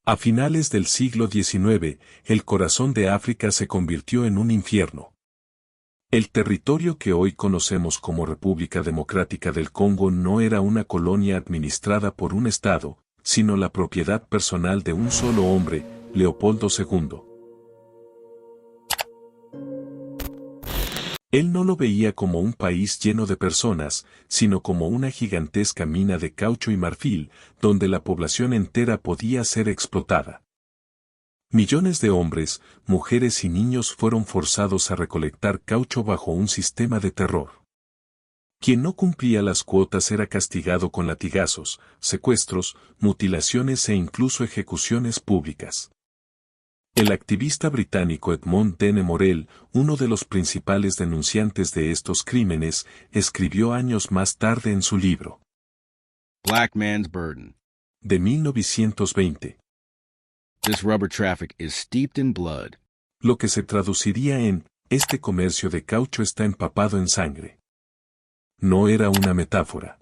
A finales del siglo XIX, el corazón de África se convirtió en un infierno. El territorio que hoy conocemos como República Democrática del Congo no era una colonia administrada por un Estado, sino la propiedad personal de un solo hombre, Leopoldo II. Él no lo veía como un país lleno de personas, sino como una gigantesca mina de caucho y marfil, donde la población entera podía ser explotada. Millones de hombres, mujeres y niños fueron forzados a recolectar caucho bajo un sistema de terror. Quien no cumplía las cuotas era castigado con latigazos, secuestros, mutilaciones e incluso ejecuciones públicas. El activista británico Edmond Dene Morel, uno de los principales denunciantes de estos crímenes, escribió años más tarde en su libro Black Man's Burden. de 1920. This rubber traffic is steeped in blood. Lo que se traduciría en, este comercio de caucho está empapado en sangre. No era una metáfora.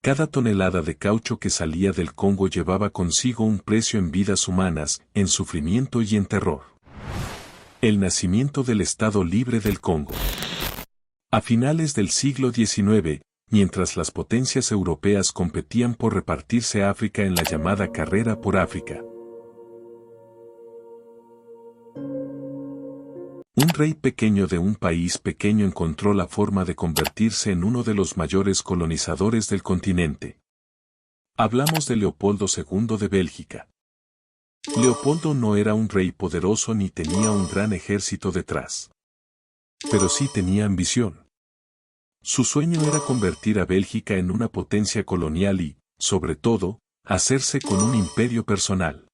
Cada tonelada de caucho que salía del Congo llevaba consigo un precio en vidas humanas, en sufrimiento y en terror. El nacimiento del Estado Libre del Congo. A finales del siglo XIX, mientras las potencias europeas competían por repartirse África en la llamada carrera por África, un rey pequeño de un país pequeño encontró la forma de convertirse en uno de los mayores colonizadores del continente. Hablamos de Leopoldo II de Bélgica. Leopoldo no era un rey poderoso ni tenía un gran ejército detrás. Pero sí tenía ambición. Su sueño era convertir a Bélgica en una potencia colonial y, sobre todo, hacerse con un imperio personal.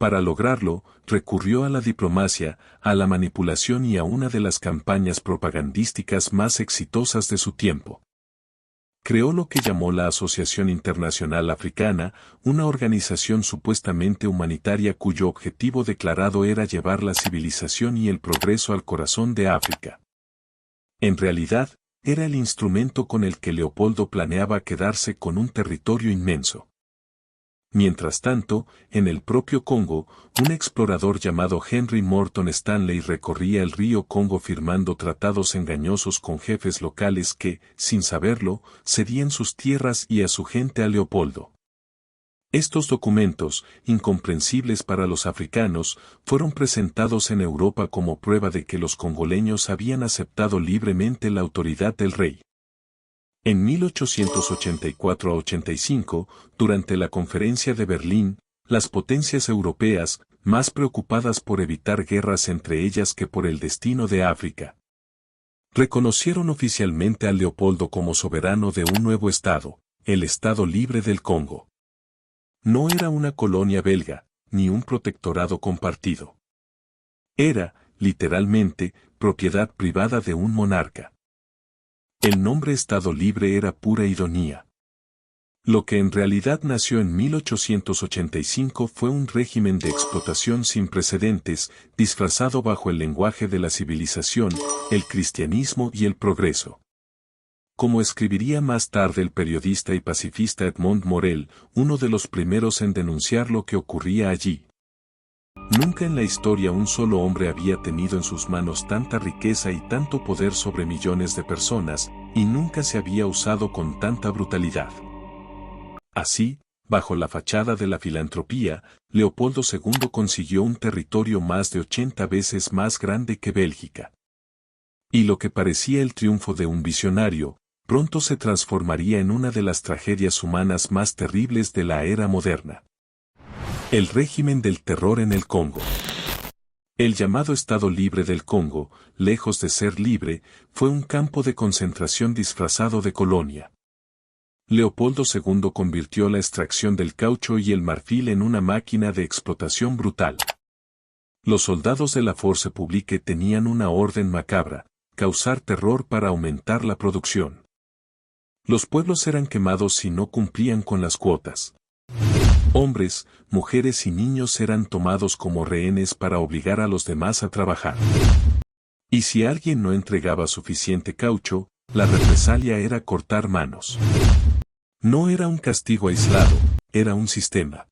Para lograrlo, recurrió a la diplomacia, a la manipulación y a una de las campañas propagandísticas más exitosas de su tiempo. Creó lo que llamó la Asociación Internacional Africana, una organización supuestamente humanitaria cuyo objetivo declarado era llevar la civilización y el progreso al corazón de África. En realidad, era el instrumento con el que Leopoldo planeaba quedarse con un territorio inmenso. Mientras tanto, en el propio Congo, un explorador llamado Henry Morton Stanley recorría el río Congo firmando tratados engañosos con jefes locales que, sin saberlo, cedían sus tierras y a su gente a Leopoldo. Estos documentos, incomprensibles para los africanos, fueron presentados en Europa como prueba de que los congoleños habían aceptado libremente la autoridad del rey. En 1884-85, durante la Conferencia de Berlín, las potencias europeas, más preocupadas por evitar guerras entre ellas que por el destino de África, reconocieron oficialmente a Leopoldo como soberano de un nuevo estado, el Estado Libre del Congo. No era una colonia belga, ni un protectorado compartido. Era, literalmente, propiedad privada de un monarca. El nombre Estado Libre era pura ironía. Lo que en realidad nació en 1885 fue un régimen de explotación sin precedentes, disfrazado bajo el lenguaje de la civilización, el cristianismo y el progreso. Como escribiría más tarde el periodista y pacifista Edmond Morel, uno de los primeros en denunciar lo que ocurría allí. Nunca en la historia un solo hombre había tenido en sus manos tanta riqueza y tanto poder sobre millones de personas, y nunca se había usado con tanta brutalidad. Así, bajo la fachada de la filantropía, Leopoldo II consiguió un territorio más de 80 veces más grande que Bélgica. Y lo que parecía el triunfo de un visionario, pronto se transformaría en una de las tragedias humanas más terribles de la era moderna. El régimen del terror en el Congo. El llamado Estado Libre del Congo, lejos de ser libre, fue un campo de concentración disfrazado de colonia. Leopoldo II convirtió la extracción del caucho y el marfil en una máquina de explotación brutal. Los soldados de la Force Publique tenían una orden macabra: causar terror para aumentar la producción. Los pueblos eran quemados si no cumplían con las cuotas. Hombres, mujeres y niños eran tomados como rehenes para obligar a los demás a trabajar. Y si alguien no entregaba suficiente caucho, la represalia era cortar manos. No era un castigo aislado, era un sistema.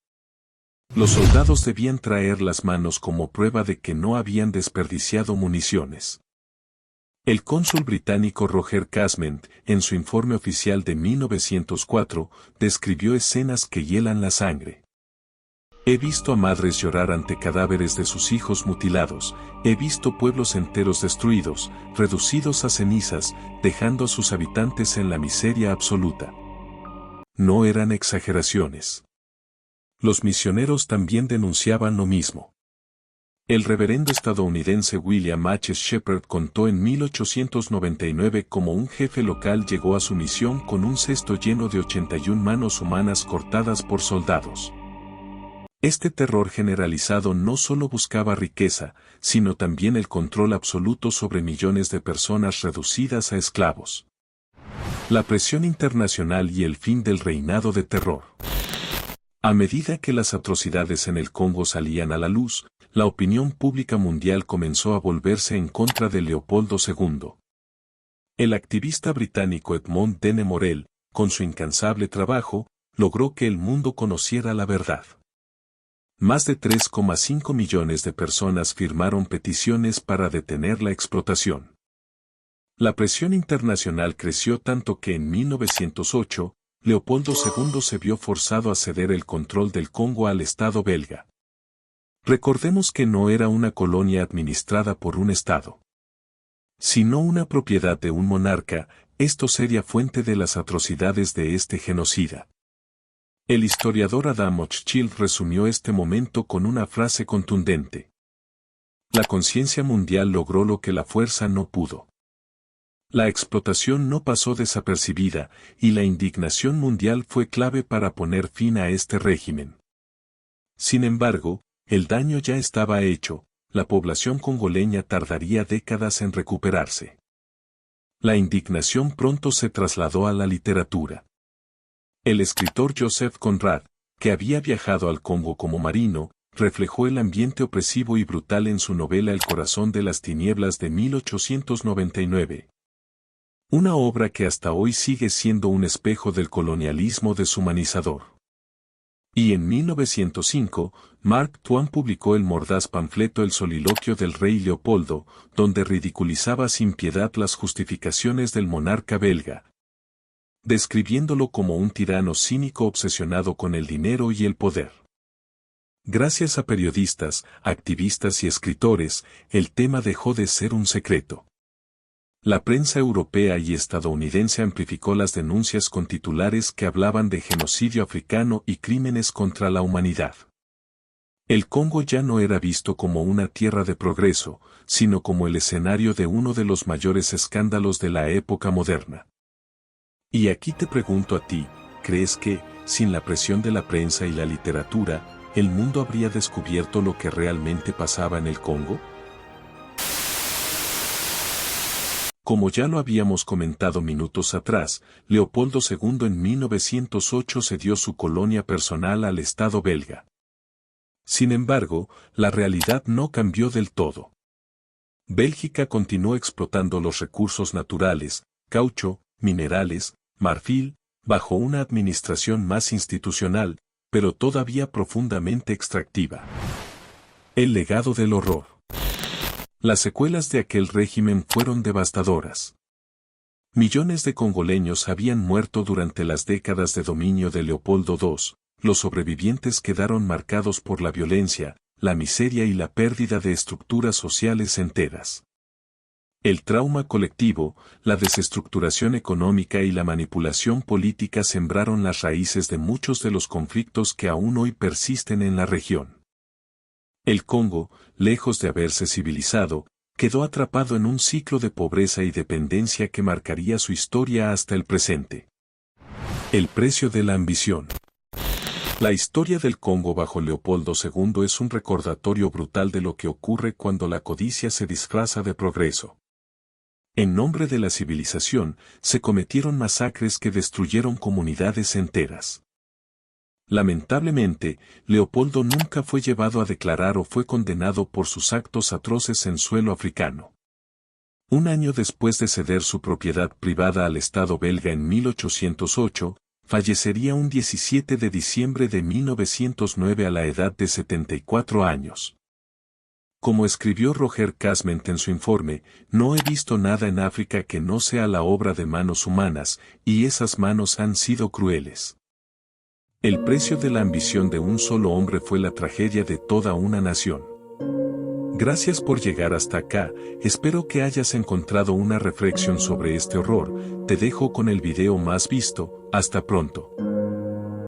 Los soldados debían traer las manos como prueba de que no habían desperdiciado municiones. El cónsul británico Roger Casement, en su informe oficial de 1904, describió escenas que hielan la sangre. He visto a madres llorar ante cadáveres de sus hijos mutilados, he visto pueblos enteros destruidos, reducidos a cenizas, dejando a sus habitantes en la miseria absoluta. No eran exageraciones. Los misioneros también denunciaban lo mismo. El reverendo estadounidense William H. Shepard contó en 1899 cómo un jefe local llegó a su misión con un cesto lleno de 81 manos humanas cortadas por soldados. Este terror generalizado no solo buscaba riqueza, sino también el control absoluto sobre millones de personas reducidas a esclavos. La presión internacional y el fin del reinado de terror. A medida que las atrocidades en el Congo salían a la luz, la opinión pública mundial comenzó a volverse en contra de Leopoldo II. El activista británico Edmond Dene Morel, con su incansable trabajo, logró que el mundo conociera la verdad. Más de 3,5 millones de personas firmaron peticiones para detener la explotación. La presión internacional creció tanto que en 1908, Leopoldo II se vio forzado a ceder el control del Congo al Estado belga. Recordemos que no era una colonia administrada por un Estado, sino una propiedad de un monarca. Esto sería fuente de las atrocidades de este genocida. El historiador Adam Hochschild resumió este momento con una frase contundente. La conciencia mundial logró lo que la fuerza no pudo. La explotación no pasó desapercibida, y la indignación mundial fue clave para poner fin a este régimen. Sin embargo, el daño ya estaba hecho, la población congoleña tardaría décadas en recuperarse. La indignación pronto se trasladó a la literatura. El escritor Joseph Conrad, que había viajado al Congo como marino, reflejó el ambiente opresivo y brutal en su novela El corazón de las tinieblas de 1899. Una obra que hasta hoy sigue siendo un espejo del colonialismo deshumanizador. Y en 1905, Mark Twain publicó el mordaz panfleto El soliloquio del rey Leopoldo, donde ridiculizaba sin piedad las justificaciones del monarca belga, describiéndolo como un tirano cínico obsesionado con el dinero y el poder. Gracias a periodistas, activistas y escritores, el tema dejó de ser un secreto. La prensa europea y estadounidense amplificó las denuncias con titulares que hablaban de genocidio africano y crímenes contra la humanidad. El Congo ya no era visto como una tierra de progreso, sino como el escenario de uno de los mayores escándalos de la época moderna. Y aquí te pregunto a ti, ¿crees que, sin la presión de la prensa y la literatura, el mundo habría descubierto lo que realmente pasaba en el Congo? Como ya lo habíamos comentado minutos atrás, Leopoldo II en 1908 cedió su colonia personal al Estado belga. Sin embargo, la realidad no cambió del todo. Bélgica continuó explotando los recursos naturales, caucho, minerales, marfil, bajo una administración más institucional, pero todavía profundamente extractiva. El legado del horror. Las secuelas de aquel régimen fueron devastadoras. Millones de congoleños habían muerto durante las décadas de dominio de Leopoldo II, los sobrevivientes quedaron marcados por la violencia, la miseria y la pérdida de estructuras sociales enteras. El trauma colectivo, la desestructuración económica y la manipulación política sembraron las raíces de muchos de los conflictos que aún hoy persisten en la región. El Congo, lejos de haberse civilizado, quedó atrapado en un ciclo de pobreza y dependencia que marcaría su historia hasta el presente. El precio de la ambición. La historia del Congo bajo Leopoldo II es un recordatorio brutal de lo que ocurre cuando la codicia se disfraza de progreso. En nombre de la civilización, se cometieron masacres que destruyeron comunidades enteras. Lamentablemente, Leopoldo nunca fue llevado a declarar o fue condenado por sus actos atroces en suelo africano. Un año después de ceder su propiedad privada al Estado belga en 1808, fallecería un 17 de diciembre de 1909 a la edad de 74 años. Como escribió Roger Casment en su informe, no he visto nada en África que no sea la obra de manos humanas, y esas manos han sido crueles. El precio de la ambición de un solo hombre fue la tragedia de toda una nación. Gracias por llegar hasta acá, espero que hayas encontrado una reflexión sobre este horror, te dejo con el video más visto, hasta pronto.